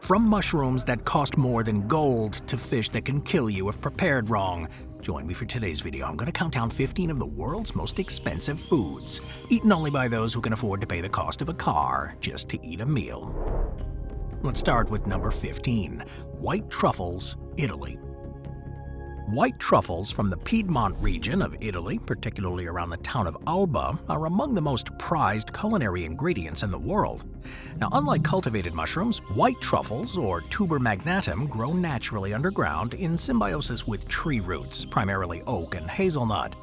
From mushrooms that cost more than gold to fish that can kill you if prepared wrong. Join me for today's video. I'm going to count down 15 of the world's most expensive foods, eaten only by those who can afford to pay the cost of a car just to eat a meal. Let's start with number 15, white truffles, Italy. White truffles from the Piedmont region of Italy, particularly around the town of Alba, are among the most prized culinary ingredients in the world. Now, unlike cultivated mushrooms, white truffles, or tuber magnatum, grow naturally underground in symbiosis with tree roots, primarily oak and hazelnut.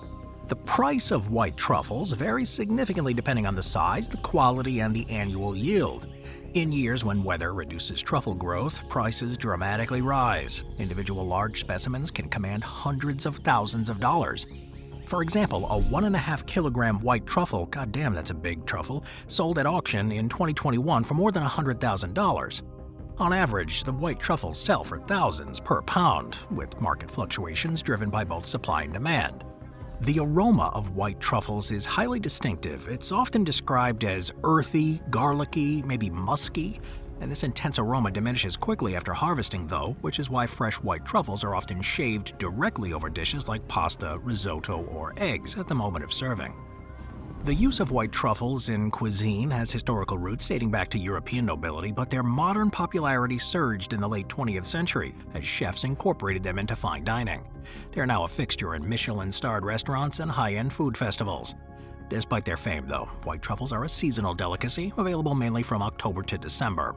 The price of white truffles varies significantly depending on the size, the quality, and the annual yield. In years when weather reduces truffle growth, prices dramatically rise. Individual large specimens can command hundreds of thousands of dollars. For example, a 1.5 kilogram white truffle, goddamn that's a big truffle, sold at auction in 2021 for more than $100,000. On average, the white truffles sell for thousands per pound, with market fluctuations driven by both supply and demand. The aroma of white truffles is highly distinctive. It's often described as earthy, garlicky, maybe musky, and this intense aroma diminishes quickly after harvesting though, which is why fresh white truffles are often shaved directly over dishes like pasta, risotto, or eggs at the moment of serving. The use of white truffles in cuisine has historical roots dating back to European nobility, but their modern popularity surged in the late 20th century as chefs incorporated them into fine dining. They are now a fixture in Michelin-starred restaurants and high-end food festivals. Despite their fame, though, white truffles are a seasonal delicacy, available mainly from October to December.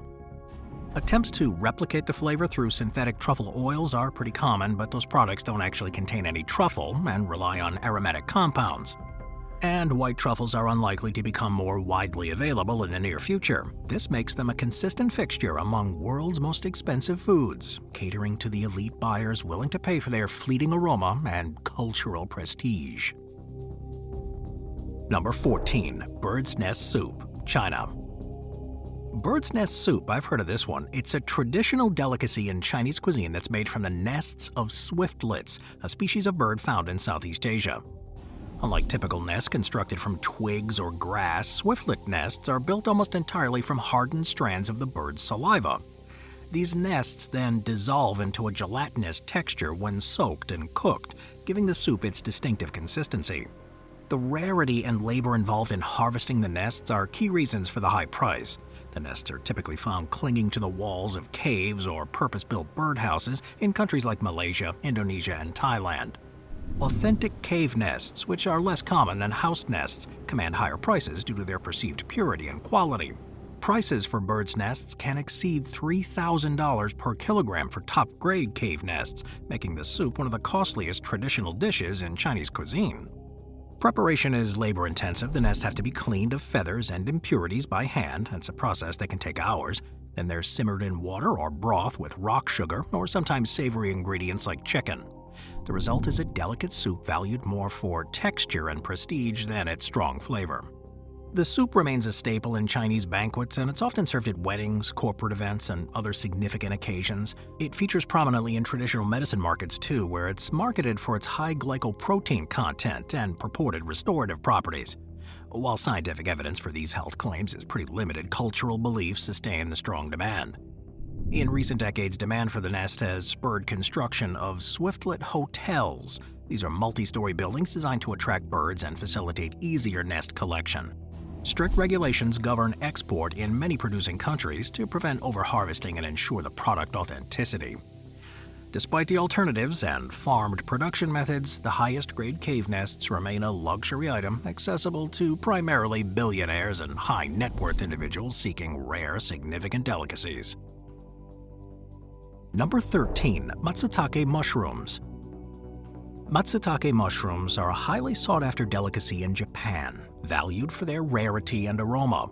Attempts to replicate the flavor through synthetic truffle oils are pretty common, but those products don't actually contain any truffle and rely on aromatic compounds. And white truffles are unlikely to become more widely available in the near future. This makes them a consistent fixture among world's most expensive foods, catering to the elite buyers willing to pay for their fleeting aroma and cultural prestige. Number 14, bird's nest soup, China. Bird's nest soup, I've heard of this one. It's a traditional delicacy in Chinese cuisine that's made from the nests of swiftlets, a species of bird found in Southeast Asia. Unlike typical nests constructed from twigs or grass, swiftlet nests are built almost entirely from hardened strands of the bird's saliva. These nests then dissolve into a gelatinous texture when soaked and cooked, giving the soup its distinctive consistency. The rarity and labor involved in harvesting the nests are key reasons for the high price. The nests are typically found clinging to the walls of caves or purpose-built birdhouses in countries like Malaysia, Indonesia, and Thailand. Authentic cave nests, which are less common than house nests, command higher prices due to their perceived purity and quality. Prices for birds' nests can exceed $3,000 per kilogram for top-grade cave nests, making the soup one of the costliest traditional dishes in Chinese cuisine. Preparation is labor-intensive. The nests have to be cleaned of feathers and impurities by hand. It's a process that can take hours. Then they're simmered in water or broth with rock sugar, or sometimes savory ingredients like chicken. The result is a delicate soup valued more for texture and prestige than its strong flavor. The soup remains a staple in Chinese banquets, and it's often served at weddings, corporate events, and other significant occasions. It features prominently in traditional medicine markets too, where it's marketed for its high glycoprotein content and purported restorative properties. While scientific evidence for these health claims is pretty limited, cultural beliefs sustain the strong demand. In recent decades, demand for the nest has spurred construction of swiftlet hotels. These are multi-story buildings designed to attract birds and facilitate easier nest collection. Strict regulations govern export in many producing countries to prevent overharvesting and ensure the product authenticity. Despite the alternatives and farmed production methods, the highest-grade cave nests remain a luxury item accessible to primarily billionaires and high-net-worth individuals seeking rare, significant delicacies. Number 13, Matsutake Mushrooms. Matsutake mushrooms are a highly sought-after delicacy in Japan, valued for their rarity and aroma.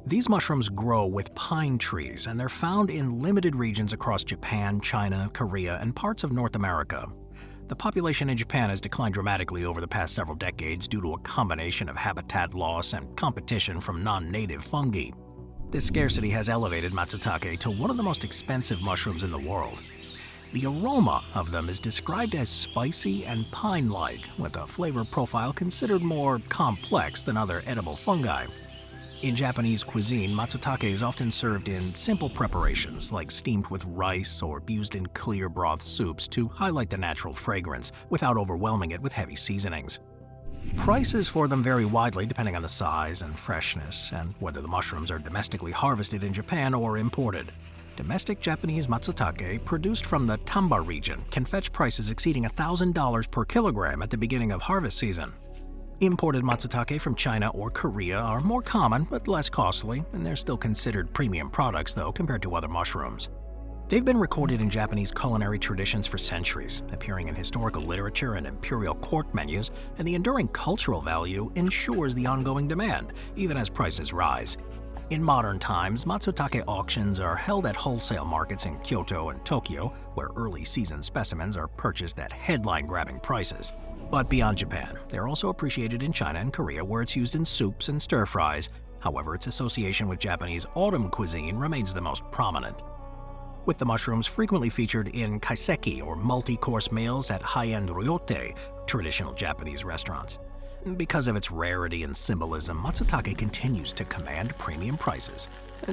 These mushrooms grow with pine trees, and they're found in limited regions across Japan, China, Korea, and parts of North America. The population in Japan has declined dramatically over the past several decades due to a combination of habitat loss and competition from non-native fungi. This scarcity has elevated matsutake to one of the most expensive mushrooms in the world. The aroma of them is described as spicy and pine-like, with a flavor profile considered more complex than other edible fungi. In Japanese cuisine, matsutake is often served in simple preparations, like steamed with rice or used in clear broth soups to highlight the natural fragrance without overwhelming it with heavy seasonings. Prices for them vary widely depending on the size and freshness, and whether the mushrooms are domestically harvested in Japan or imported. Domestic Japanese matsutake produced from the Tamba region can fetch prices exceeding $1,000 per kilogram at the beginning of harvest season. Imported matsutake from China or Korea are more common but less costly, and they're still considered premium products though compared to other mushrooms. They've been recorded in Japanese culinary traditions for centuries, appearing in historical literature and imperial court menus, and the enduring cultural value ensures the ongoing demand, even as prices rise. In modern times, matsutake auctions are held at wholesale markets in Kyoto and Tokyo, where early season specimens are purchased at headline-grabbing prices. But beyond Japan, they're also appreciated in China and Korea, where it's used in soups and stir-fries. However, its association with Japanese autumn cuisine remains the most prominent, with the mushrooms frequently featured in kaiseki or multi-course meals at high-end ryote, traditional Japanese restaurants. Because of its rarity and symbolism, matsutake continues to command premium prices,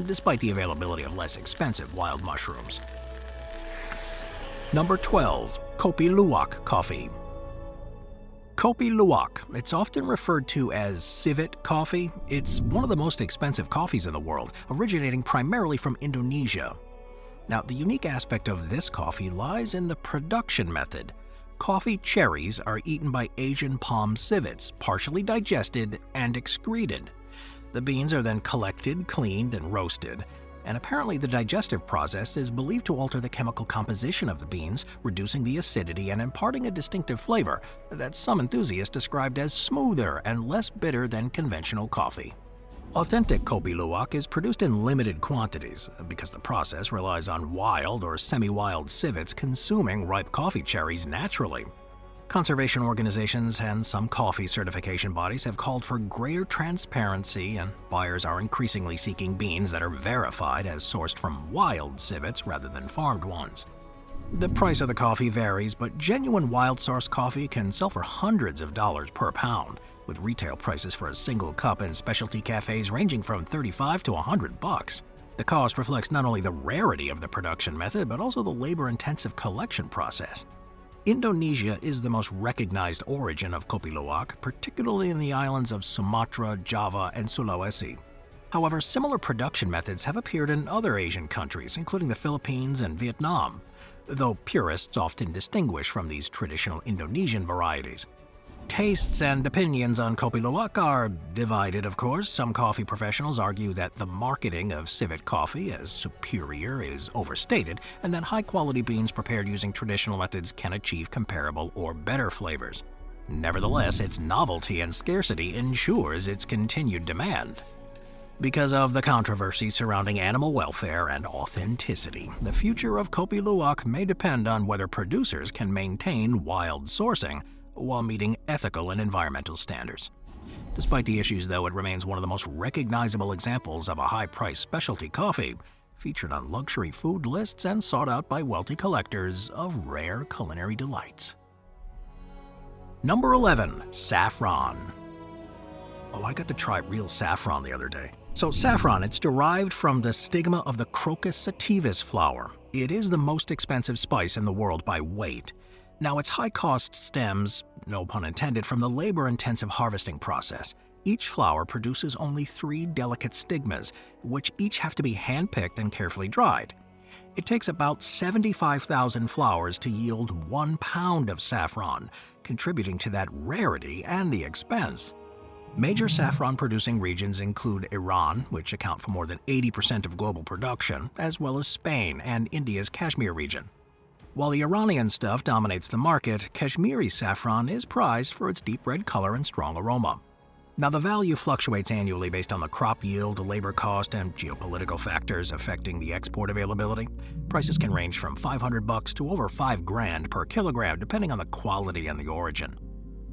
despite the availability of less expensive wild mushrooms. Number 12. Copiluak Coffee. Copiluak, it's often referred to as civet coffee. It's one of the most expensive coffees in the world, originating primarily from Indonesia. Now, the unique aspect of this coffee lies in the production method. Coffee cherries are eaten by Asian palm civets, partially digested and excreted. The beans are then collected, cleaned, and roasted, and apparently the digestive process is believed to alter the chemical composition of the beans, reducing the acidity and imparting a distinctive flavor that some enthusiasts described as smoother and less bitter than conventional coffee. Authentic Copiluak is produced in limited quantities because the process relies on wild or semi-wild civets consuming ripe coffee cherries naturally. Conservation organizations and some coffee certification bodies have called for greater transparency, and buyers are increasingly seeking beans that are verified as sourced from wild civets rather than farmed ones. The price of the coffee varies, but genuine wild-sourced coffee can sell for hundreds of dollars per pound, with retail prices for a single cup in specialty cafes ranging from $35 to $100. The cost reflects not only the rarity of the production method, but also the labor-intensive collection process. Indonesia is the most recognized origin of Copiluak, particularly in the islands of Sumatra, Java, and Sulawesi. However, similar production methods have appeared in other Asian countries, including the Philippines and Vietnam, though purists often distinguish from these traditional Indonesian varieties. Tastes and opinions on Copiluak are divided, of course. Some coffee professionals argue that the marketing of civet coffee as superior is overstated, and that high-quality beans prepared using traditional methods can achieve comparable or better flavors. Nevertheless, its novelty and scarcity ensures its continued demand. Because of the controversy surrounding animal welfare and authenticity, the future of Copiluak may depend on whether producers can maintain wild sourcing while meeting ethical and environmental standards. Despite the issues, though, it remains one of the most recognizable examples of a high-priced specialty coffee, featured on luxury food lists and sought out by wealthy collectors of rare culinary delights. Number 11. Saffron. Oh, I got to try real saffron the other day. So saffron, it's derived from the stigma of the Crocus sativus flower. It is the most expensive spice in the world by weight. Now, its high cost stems, no pun intended, from the labor-intensive harvesting process. Each flower produces only 3 delicate stigmas, which each have to be hand-picked and carefully dried. It takes about 75,000 flowers to yield 1 pound of saffron, contributing to that rarity and the expense. Major saffron-producing regions include Iran, which account for more than 80% of global production, as well as Spain and India's Kashmir region. While the Iranian stuff dominates the market, Kashmiri saffron is prized for its deep red color and strong aroma. Now, the value fluctuates annually based on the crop yield, labor cost, and geopolitical factors affecting the export availability. Prices can range from $500 to over $5,000 per kilogram, depending on the quality and the origin.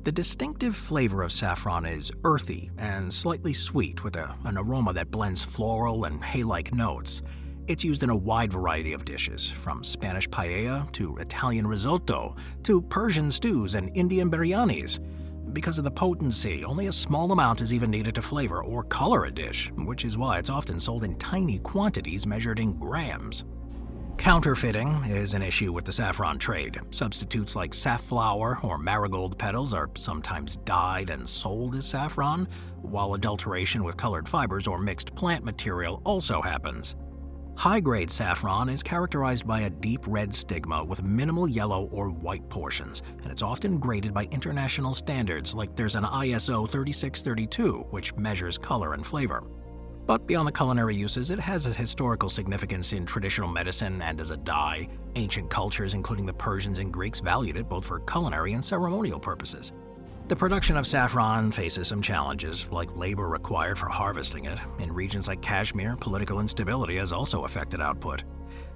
The distinctive flavor of saffron is earthy and slightly sweet, with an aroma that blends floral and hay-like notes. It's used in a wide variety of dishes, from Spanish paella to Italian risotto to Persian stews and Indian biryanis. Because of the potency, only a small amount is even needed to flavor or color a dish, which is why it's often sold in tiny quantities measured in grams. Counterfeiting is an issue with the saffron trade. Substitutes like safflower or marigold petals are sometimes dyed and sold as saffron, while adulteration with colored fibers or mixed plant material also happens. High-grade saffron is characterized by a deep red stigma with minimal yellow or white portions, and it's often graded by international standards like there's an ISO 3632, which measures color and flavor. But beyond the culinary uses, it has a historical significance in traditional medicine and as a dye. Ancient cultures, including the Persians and Greeks, valued it both for culinary and ceremonial purposes. The production of saffron faces some challenges, like labor required for harvesting it. In regions like Kashmir, political instability has also affected output.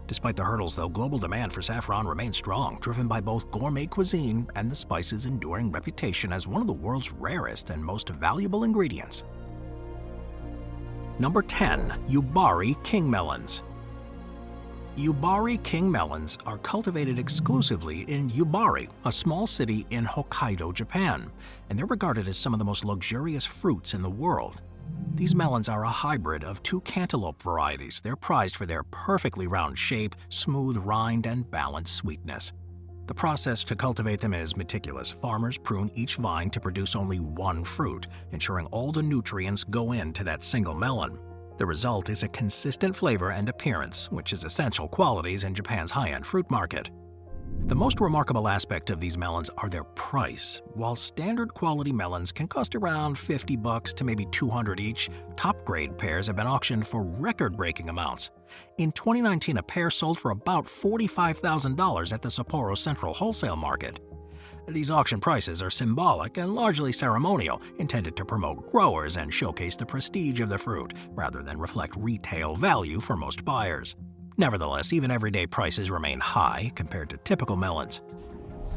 Despite the hurdles, though, global demand for saffron remains strong, driven by both gourmet cuisine and the spice's enduring reputation as one of the world's rarest and most valuable ingredients. Number 10. Yubari King Melons. Yubari King melons are cultivated exclusively in Yubari, a small city in Hokkaido, Japan, and they're regarded as some of the most luxurious fruits in the world. These melons are a hybrid of two cantaloupe varieties. They're prized for their perfectly round shape, smooth rind, and balanced sweetness. The process to cultivate them is meticulous. Farmers prune each vine to produce only one fruit, ensuring all the nutrients go into that single melon. The result is a consistent flavor and appearance, which is essential qualities in Japan's high-end fruit market. The most remarkable aspect of these melons are their price. While standard quality melons can cost around $50 to maybe $200 each, top-grade pears have been auctioned for record-breaking amounts. In 2019, a pear sold for about $45,000 at the Sapporo Central Wholesale Market. These auction prices are symbolic and largely ceremonial, intended to promote growers and showcase the prestige of the fruit, rather than reflect retail value for most buyers. Nevertheless, even everyday prices remain high compared to typical melons.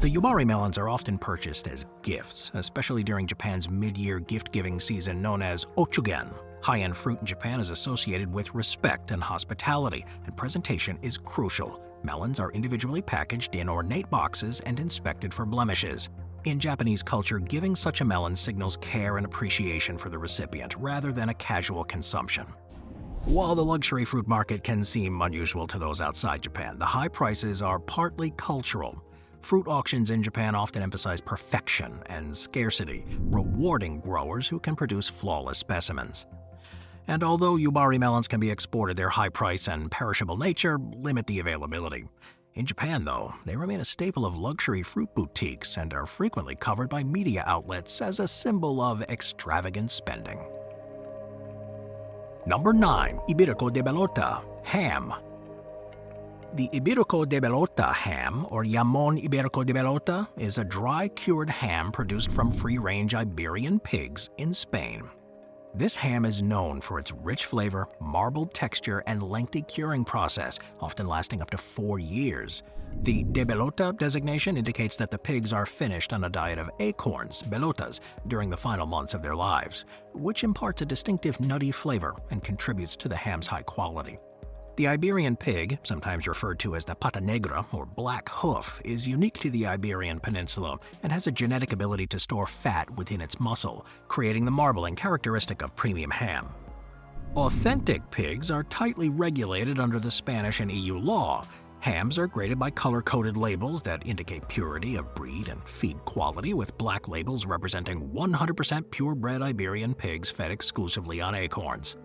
The Yubari melons are often purchased as gifts, especially during Japan's mid-year gift-giving season known as Ochugen. High-end fruit in Japan is associated with respect and hospitality, and presentation is crucial. Melons are individually packaged in ornate boxes and inspected for blemishes. In Japanese culture, giving such a melon signals care and appreciation for the recipient, rather than a casual consumption. While the luxury fruit market can seem unusual to those outside Japan, the high prices are partly cultural. Fruit auctions in Japan often emphasize perfection and scarcity, rewarding growers who can produce flawless specimens. And although Yubari melons can be exported, their high price and perishable nature limit the availability. In Japan, though, they remain a staple of luxury fruit boutiques and are frequently covered by media outlets as a symbol of extravagant spending. Number 9. Iberico de Bellota Ham. The Iberico de Bellota ham, or Jamón Iberico de Bellota, is a dry-cured ham produced from free-range Iberian pigs in Spain. This ham is known for its rich flavor, marbled texture, and lengthy curing process, often lasting up to 4 years. The de Bellota designation indicates that the pigs are finished on a diet of acorns, bellotas, during the final months of their lives, which imparts a distinctive nutty flavor and contributes to the ham's high quality. The Iberian pig, sometimes referred to as the pata negra or black hoof, is unique to the Iberian Peninsula and has a genetic ability to store fat within its muscle, creating the marbling characteristic of premium ham. Authentic pigs are tightly regulated under the Spanish and EU law. Hams are graded by color-coded labels that indicate purity of breed and feed quality, with black labels representing 100% purebred Iberian pigs fed exclusively on acorns.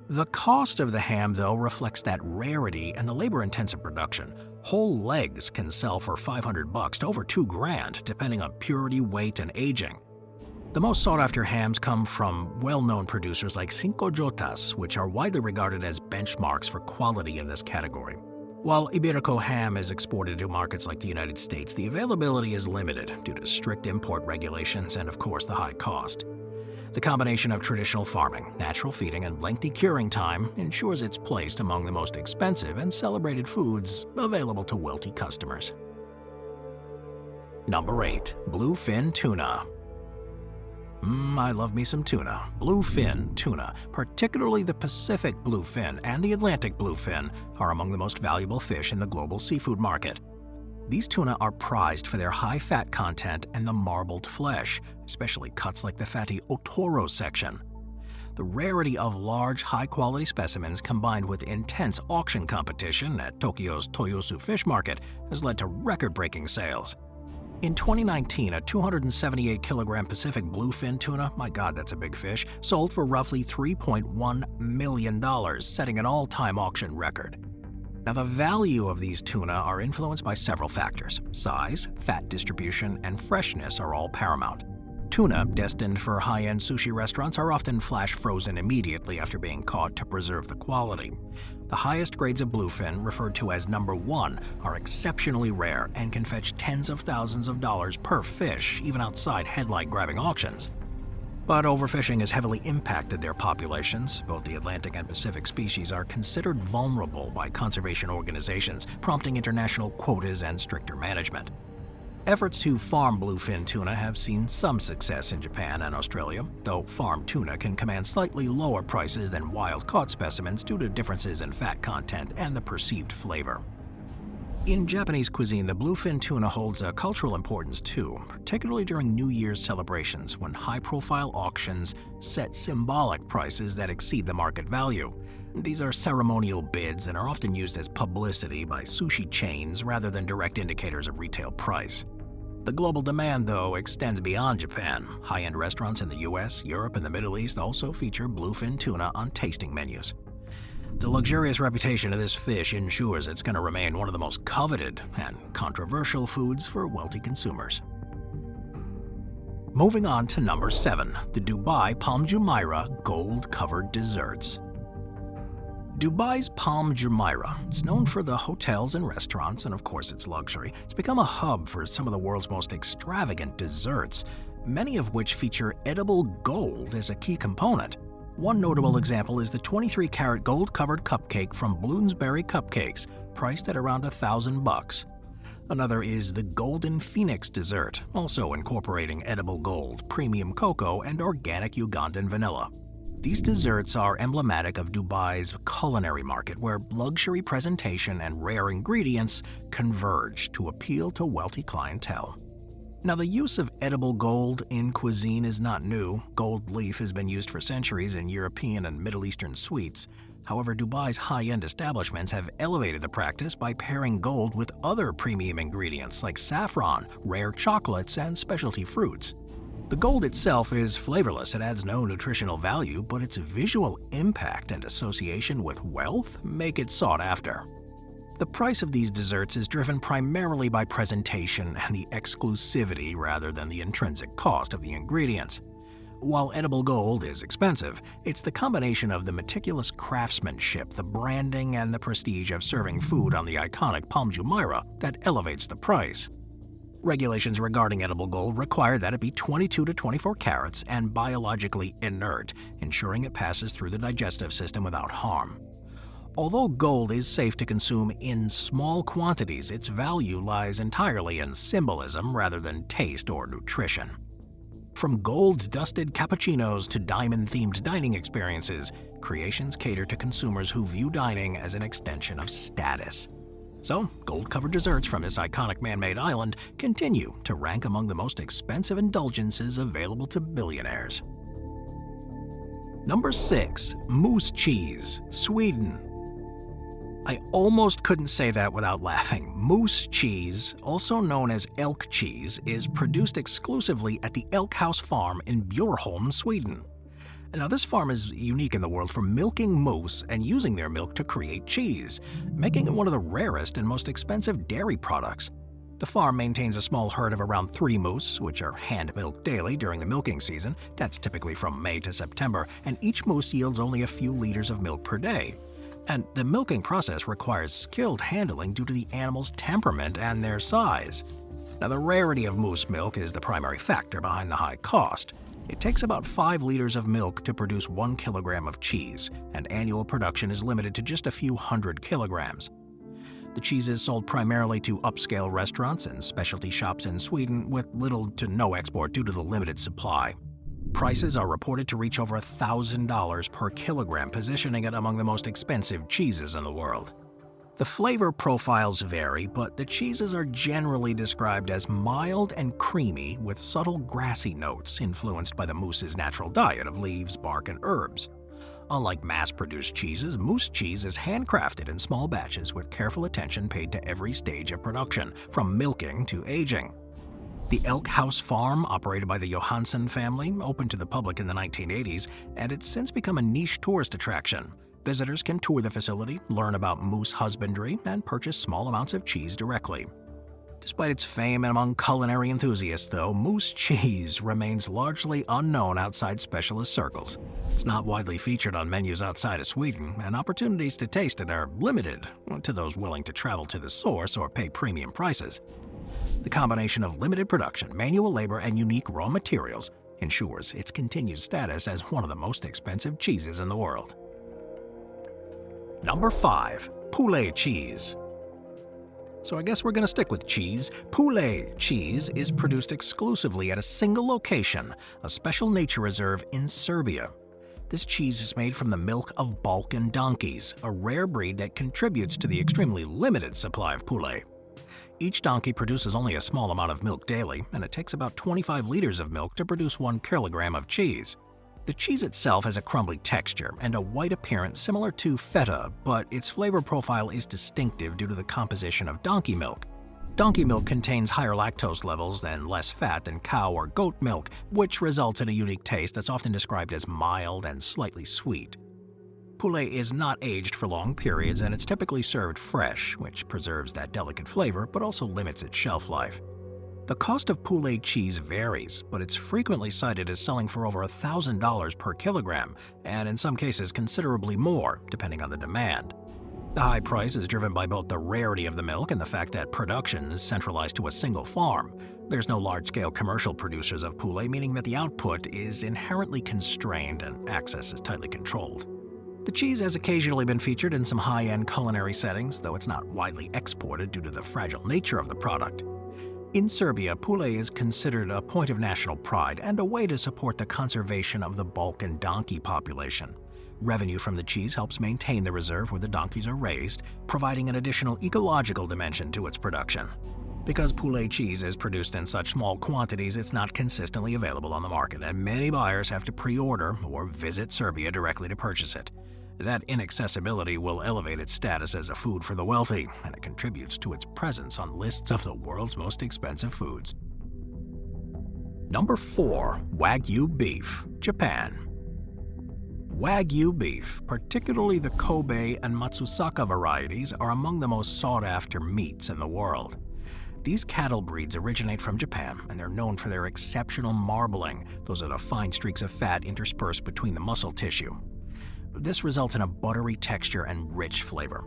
The cost of the ham, though, reflects that rarity and the labor-intensive production. Whole legs can sell for $500 to over $2,000, depending on purity, weight, and aging. The most sought-after hams come from well-known producers like Cinco Jotas, which are widely regarded as benchmarks for quality in this category. While Iberico ham is exported to markets like the United States, the availability is limited due to strict import regulations and, of course, the high cost. The combination of traditional farming, natural feeding, and lengthy curing time ensures it's placed among the most expensive and celebrated foods available to wealthy customers. Number 8. Bluefin Tuna. I love me some tuna. Bluefin tuna, particularly the Pacific bluefin and the Atlantic bluefin, are among the most valuable fish in the global seafood market. These tuna are prized for their high fat content and the marbled flesh, especially cuts like the fatty otoro section. The rarity of large, high-quality specimens combined with intense auction competition at Tokyo's Toyosu Fish Market has led to record-breaking sales. In 2019, a 278-kilogram Pacific bluefin tuna, my god that's a big fish, sold for roughly $3.1 million, setting an all-time auction record. Now the value of these tuna are influenced by several factors. Size, fat distribution, and freshness are all paramount. Tuna, destined for high-end sushi restaurants, are often flash frozen immediately after being caught to preserve the quality. The highest grades of bluefin, referred to as number 1, are exceptionally rare and can fetch tens of thousands of dollars per fish, even outside headlight-grabbing auctions. But overfishing has heavily impacted their populations. Both the Atlantic and Pacific species are considered vulnerable by conservation organizations, prompting international quotas and stricter management. Efforts to farm bluefin tuna have seen some success in Japan and Australia, though farmed tuna can command slightly lower prices than wild-caught specimens due to differences in fat content and the perceived flavor. In Japanese cuisine, the bluefin tuna holds a cultural importance too, particularly during New Year's celebrations when high-profile auctions set symbolic prices that exceed the market value. These are ceremonial bids and are often used as publicity by sushi chains rather than direct indicators of retail price. The global demand, though, extends beyond Japan. High-end restaurants in the US, Europe, and the Middle East also feature bluefin tuna on tasting menus. The luxurious reputation of this fish ensures it's going to remain one of the most coveted and controversial foods for wealthy consumers. Moving on to number 7, the Dubai Palm Jumeirah gold-covered desserts. Dubai's Palm Jumeirah is known for the hotels and restaurants and of course its luxury. It's become a hub for some of the world's most extravagant desserts, many of which feature edible gold as a key component. One notable example is the 23-karat gold-covered cupcake from Bloomsbury Cupcakes, priced at around $1,000. Another is the Golden Phoenix dessert, also incorporating edible gold, premium cocoa, and organic Ugandan vanilla. These desserts are emblematic of Dubai's culinary market, where luxury presentation and rare ingredients converge to appeal to wealthy clientele. Now, the use of edible gold in cuisine is not new. Gold leaf has been used for centuries in European and Middle Eastern sweets. However, Dubai's high-end establishments have elevated the practice by pairing gold with other premium ingredients like saffron, rare chocolates, and specialty fruits. The gold itself is flavorless, it adds no nutritional value, but its visual impact and association with wealth make it sought after. The price of these desserts is driven primarily by presentation and the exclusivity rather than the intrinsic cost of the ingredients. While edible gold is expensive, it's the combination of the meticulous craftsmanship, the branding, and the prestige of serving food on the iconic Palm Jumeirah that elevates the price. Regulations regarding edible gold require that it be 22 to 24 carats and biologically inert, ensuring it passes through the digestive system without harm. Although gold is safe to consume in small quantities, its value lies entirely in symbolism rather than taste or nutrition. From gold-dusted cappuccinos to diamond-themed dining experiences, creations cater to consumers who view dining as an extension of status. So, gold-covered desserts from this iconic man-made island continue to rank among the most expensive indulgences available to billionaires. Number 6. Moose cheese, Sweden. I almost couldn't say that without laughing. Moose cheese, also known as elk cheese, is produced exclusively at the Elk House Farm in Bjurholm, Sweden. Now, this farm is unique in the world for milking moose and using their milk to create cheese, making it one of the rarest and most expensive dairy products. The farm maintains a small herd of around 3 moose, which are hand-milked daily during the milking season. That's typically from May to September, and each moose yields only a few liters of milk per day. And the milking process requires skilled handling due to the animal's temperament and their size. Now, the rarity of moose milk is the primary factor behind the high cost. It takes about 5 liters of milk to produce 1 kilogram of cheese, and annual production is limited to just a few hundred kilograms. The cheese is sold primarily to upscale restaurants and specialty shops in Sweden, with little to no export due to the limited supply. Prices are reported to reach over $1,000 per kilogram, positioning it among the most expensive cheeses in the world. The flavor profiles vary, but the cheeses are generally described as mild and creamy with subtle grassy notes influenced by the moose's natural diet of leaves, bark, and herbs. Unlike mass-produced cheeses, moose cheese is handcrafted in small batches with careful attention paid to every stage of production, from milking to aging. The Elk House Farm, operated by the Johansson family, opened to the public in the 1980s, and it's since become a niche tourist attraction. Visitors can tour the facility, learn about moose husbandry, and purchase small amounts of cheese directly. Despite its fame among culinary enthusiasts, though, moose cheese remains largely unknown outside specialist circles. It's not widely featured on menus outside of Sweden, and opportunities to taste it are limited to those willing to travel to the source or pay premium prices. The combination of limited production, manual labor, and unique raw materials ensures its continued status as one of the most expensive cheeses in the world. Number 5. Pulle Cheese. So I guess we're going to stick with cheese. Pulle Cheese is produced exclusively at a single location, a special nature reserve in Serbia. This cheese is made from the milk of Balkan donkeys, a rare breed that contributes to the extremely limited supply of pulle. Each donkey produces only a small amount of milk daily, and it takes about 25 liters of milk to produce 1 kilogram of cheese. The cheese itself has a crumbly texture and a white appearance similar to feta, but its flavor profile is distinctive due to the composition of donkey milk. Donkey milk contains higher lactose levels and less fat than cow or goat milk, which results in a unique taste that's often described as mild and slightly sweet. Pulle is not aged for long periods, and it's typically served fresh, which preserves that delicate flavor but also limits its shelf life. The cost of pulle cheese varies, but it's frequently cited as selling for over $1,000 per kilogram, and in some cases considerably more, depending on the demand. The high price is driven by both the rarity of the milk and the fact that production is centralized to a single farm. There's no large-scale commercial producers of pulle, meaning that the output is inherently constrained and access is tightly controlled. The cheese has occasionally been featured in some high-end culinary settings, though it's not widely exported due to the fragile nature of the product. In Serbia, pulle is considered a point of national pride and a way to support the conservation of the Balkan donkey population. Revenue from the cheese helps maintain the reserve where the donkeys are raised, providing an additional ecological dimension to its production. Because pulle cheese is produced in such small quantities, it's not consistently available on the market, and many buyers have to pre-order or visit Serbia directly to purchase it. That inaccessibility will elevate its status as a food for the wealthy, and it contributes to its presence on lists of the world's most expensive foods. Number 4. Wagyu Beef, Japan. Wagyu beef, particularly the Kobe and Matsutake varieties, are among the most sought-after meats in the world. These cattle breeds originate from Japan, and they're known for their exceptional marbling. Those are the fine streaks of fat interspersed between the muscle tissue. This results in a buttery texture and rich flavor.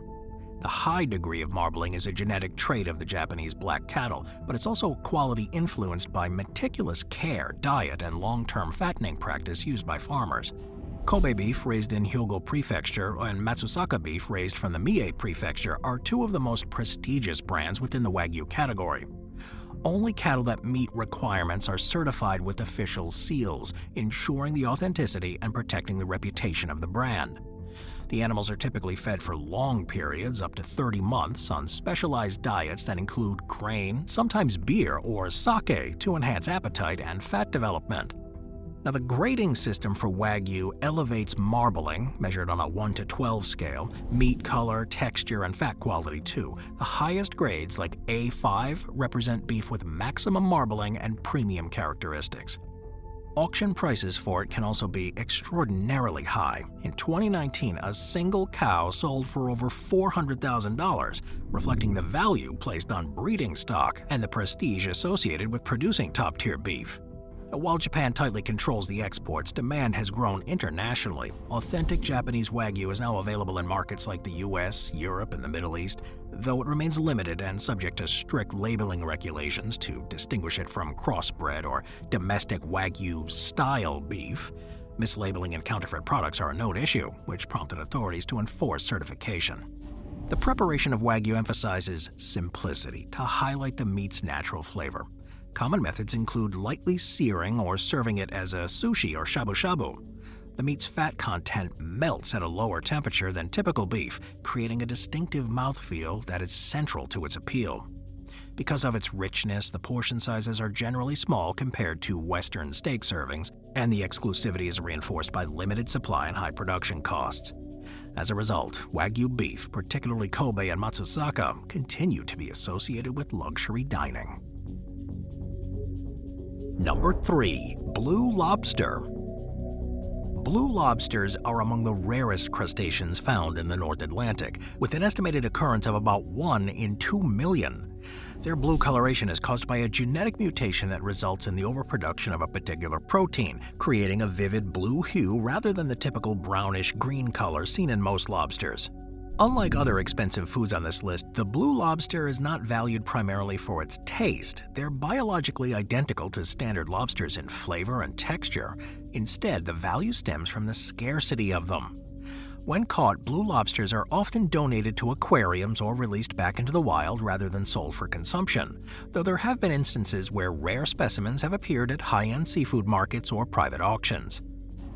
The high degree of marbling is a genetic trait of the Japanese black cattle, but it's also a quality influenced by meticulous care, diet, and long-term fattening practice used by farmers. Kobe beef, raised in Hyogo Prefecture, and Matsutake beef, raised from the Mie Prefecture, are two of the most prestigious brands within the Wagyu category. Only cattle that meet requirements are certified with official seals, ensuring the authenticity and protecting the reputation of the brand. The animals are typically fed for long periods, up to 30 months, on specialized diets that include grain, sometimes beer or sake, to enhance appetite and fat development. Now, the grading system for Wagyu elevates marbling, measured on a 1 to 12 scale, meat color, texture, and fat quality too. The highest grades, like A5, represent beef with maximum marbling and premium characteristics. Auction prices for it can also be extraordinarily high. In 2019, a single cow sold for over $400,000, reflecting the value placed on breeding stock and the prestige associated with producing top-tier beef. While Japan tightly controls the exports, demand has grown internationally. Authentic Japanese Wagyu is now available in markets like the US, Europe, and the Middle East, though it remains limited and subject to strict labeling regulations to distinguish it from crossbred or domestic Wagyu-style beef. Mislabeling and counterfeit products are a known issue, which prompted authorities to enforce certification. The preparation of Wagyu emphasizes simplicity to highlight the meat's natural flavor. Common methods include lightly searing or serving it as a sushi or shabu shabu. The meat's fat content melts at a lower temperature than typical beef, creating a distinctive mouthfeel that is central to its appeal. Because of its richness, the portion sizes are generally small compared to Western steak servings, and the exclusivity is reinforced by limited supply and high production costs. As a result, Wagyu beef, particularly Kobe and Matsutake, continue to be associated with luxury dining. Number 3. Blue Lobster. Blue lobsters are among the rarest crustaceans found in the North Atlantic, with an estimated occurrence of about 1 in 2 million. Their blue coloration is caused by a genetic mutation that results in the overproduction of a particular protein, creating a vivid blue hue rather than the typical brownish-green color seen in most lobsters. Unlike other expensive foods on this list, the blue lobster is not valued primarily for its taste. They're biologically identical to standard lobsters in flavor and texture. Instead, the value stems from the scarcity of them. When caught, blue lobsters are often donated to aquariums or released back into the wild rather than sold for consumption, though there have been instances where rare specimens have appeared at high-end seafood markets or private auctions.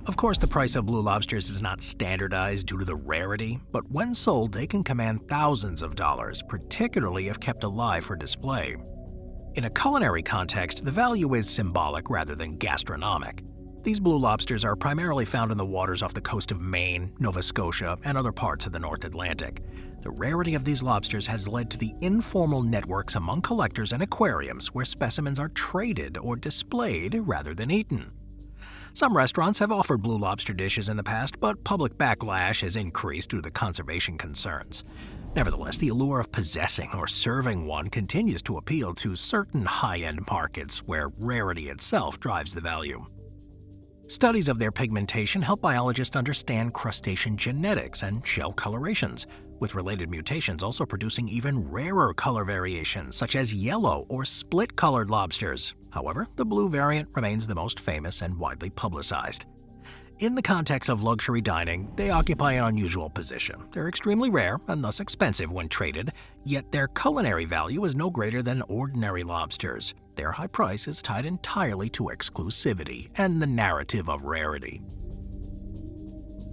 Of course, the price of blue lobsters is not standardized due to the rarity, but when sold, they can command thousands of dollars, particularly if kept alive for display. In a culinary context, the value is symbolic rather than gastronomic. These blue lobsters are primarily found in the waters off the coast of Maine, Nova Scotia, and other parts of the North Atlantic. The rarity of these lobsters has led to the informal networks among collectors and aquariums where specimens are traded or displayed rather than eaten. Some restaurants have offered blue lobster dishes in the past, but public backlash has increased due to the conservation concerns. Nevertheless, the allure of possessing or serving one continues to appeal to certain high-end markets where rarity itself drives the value. Studies of their pigmentation help biologists understand crustacean genetics and shell colorations, with related mutations also producing even rarer color variations such as yellow or split-colored lobsters. However, the blue variant remains the most famous and widely publicized. In the context of luxury dining, they occupy an unusual position. They're extremely rare and thus expensive when traded, yet their culinary value is no greater than ordinary lobsters. Their high price is tied entirely to exclusivity and the narrative of rarity.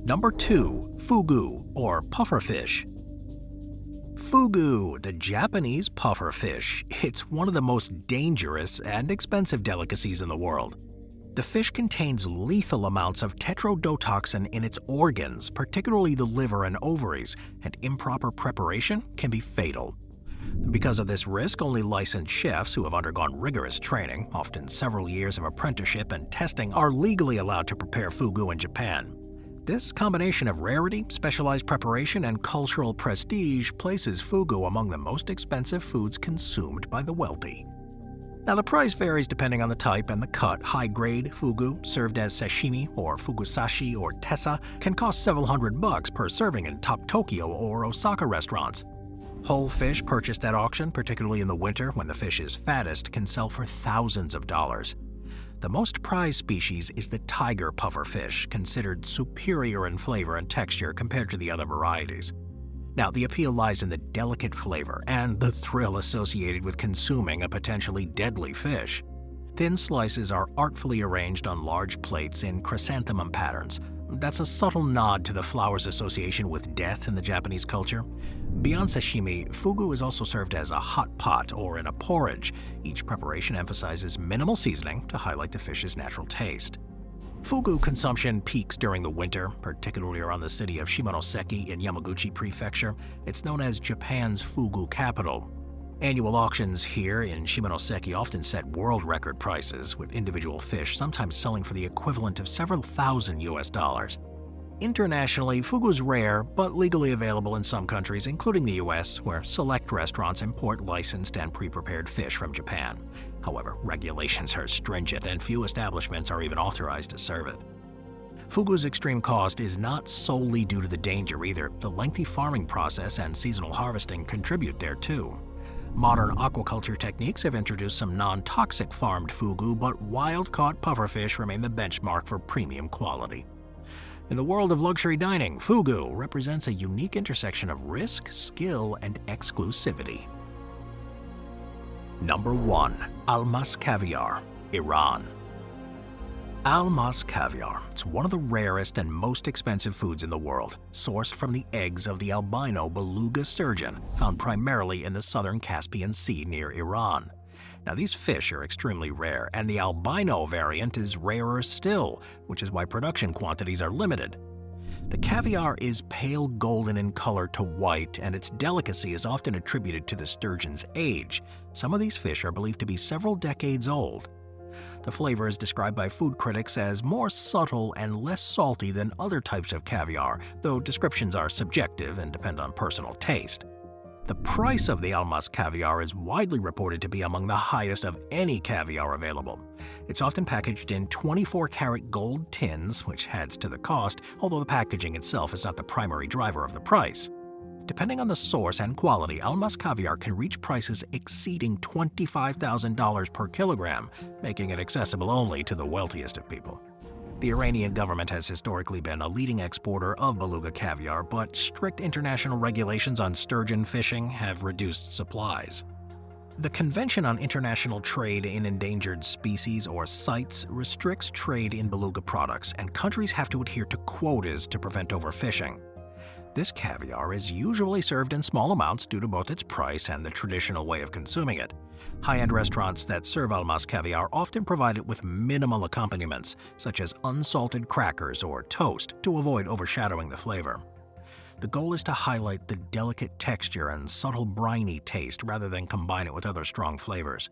Number 2. Fugu, or pufferfish. Fugu, the Japanese pufferfish. It's one of the most dangerous and expensive delicacies in the world. The fish contains lethal amounts of tetrodotoxin in its organs, particularly the liver and ovaries, and improper preparation can be fatal. Because of this risk, only licensed chefs who have undergone rigorous training, often several years of apprenticeship and testing, are legally allowed to prepare fugu in Japan. This combination of rarity, specialized preparation, and cultural prestige places fugu among the most expensive foods consumed by the wealthy. Now, the price varies depending on the type and the cut. High-grade fugu, served as sashimi or fugusashi or tessa, can cost several $100 per serving in top Tokyo or Osaka restaurants. Whole fish purchased at auction, particularly in the winter when the fish is fattest, can sell for thousands of dollars. The most prized species is the tiger pufferfish, considered superior in flavor and texture compared to the other varieties. Now, the appeal lies in the delicate flavor and the thrill associated with consuming a potentially deadly fish. Thin slices are artfully arranged on large plates in chrysanthemum patterns. That's a subtle nod to the flower's association with death in the Japanese culture. Beyond sashimi, fugu is also served as a hot pot or in a porridge. Each preparation emphasizes minimal seasoning to highlight the fish's natural taste. Fugu consumption peaks during the winter, particularly around the city of Shimonoseki in Yamaguchi Prefecture. It's known as Japan's Fugu capital. Annual auctions here in Shimonoseki often set world record prices, with individual fish sometimes selling for the equivalent of several thousand US. Internationally, fugu is rare, but legally available in some countries, including the US, where select restaurants import licensed and pre-prepared fish from Japan. However, regulations are stringent and few establishments are even authorized to serve it. Fugu's extreme cost is not solely due to the danger either. The lengthy farming process and seasonal harvesting contribute thereto. Modern aquaculture techniques have introduced some non-toxic farmed fugu, but wild-caught pufferfish remain the benchmark for premium quality. In the world of luxury dining, fugu represents a unique intersection of risk, skill, and exclusivity. Number 1. Almas Caviar, Iran. Almas Caviar. It's one of the rarest and most expensive foods in the world, sourced from the eggs of the albino beluga sturgeon, found primarily in the southern Caspian Sea near Iran. Now, these fish are extremely rare, and the albino variant is rarer still, which is why production quantities are limited. The caviar is pale golden in color to white, and its delicacy is often attributed to the sturgeon's age. Some of these fish are believed to be several decades old. The flavor is described by food critics as more subtle and less salty than other types of caviar, though descriptions are subjective and depend on personal taste. The price of the Almas caviar is widely reported to be among the highest of any caviar available. It's often packaged in 24-karat gold tins, which adds to the cost, although the packaging itself is not the primary driver of the price. Depending on the source and quality, Almas caviar can reach prices exceeding $25,000 per kilogram, making it accessible only to the wealthiest of people. The Iranian government has historically been a leading exporter of beluga caviar, but strict international regulations on sturgeon fishing have reduced supplies. The Convention on International Trade in Endangered Species, or CITES, restricts trade in beluga products, and countries have to adhere to quotas to prevent overfishing. This caviar is usually served in small amounts due to both its price and the traditional way of consuming it. High-end restaurants that serve Almas caviar often provide it with minimal accompaniments, such as unsalted crackers or toast, to avoid overshadowing the flavor. The goal is to highlight the delicate texture and subtle briny taste rather than combine it with other strong flavors.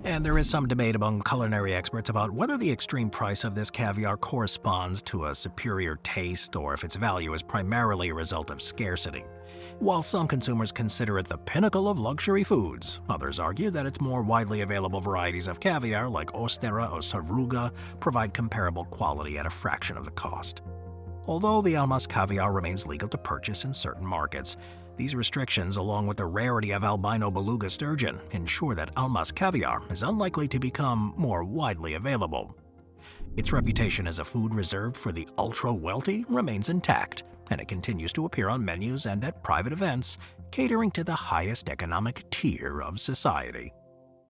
And there is some debate among culinary experts about whether the extreme price of this caviar corresponds to a superior taste or if its value is primarily a result of scarcity. While some consumers consider it the pinnacle of luxury foods, others argue that its more widely available varieties of caviar, like Ostera or Savruga, provide comparable quality at a fraction of the cost. Although the Almas caviar remains legal to purchase in certain markets, these restrictions, along with the rarity of albino beluga sturgeon, ensure that Almas caviar is unlikely to become more widely available. Its reputation as a food reserved for the ultra-wealthy remains intact, and it continues to appear on menus and at private events, catering to the highest economic tier of society.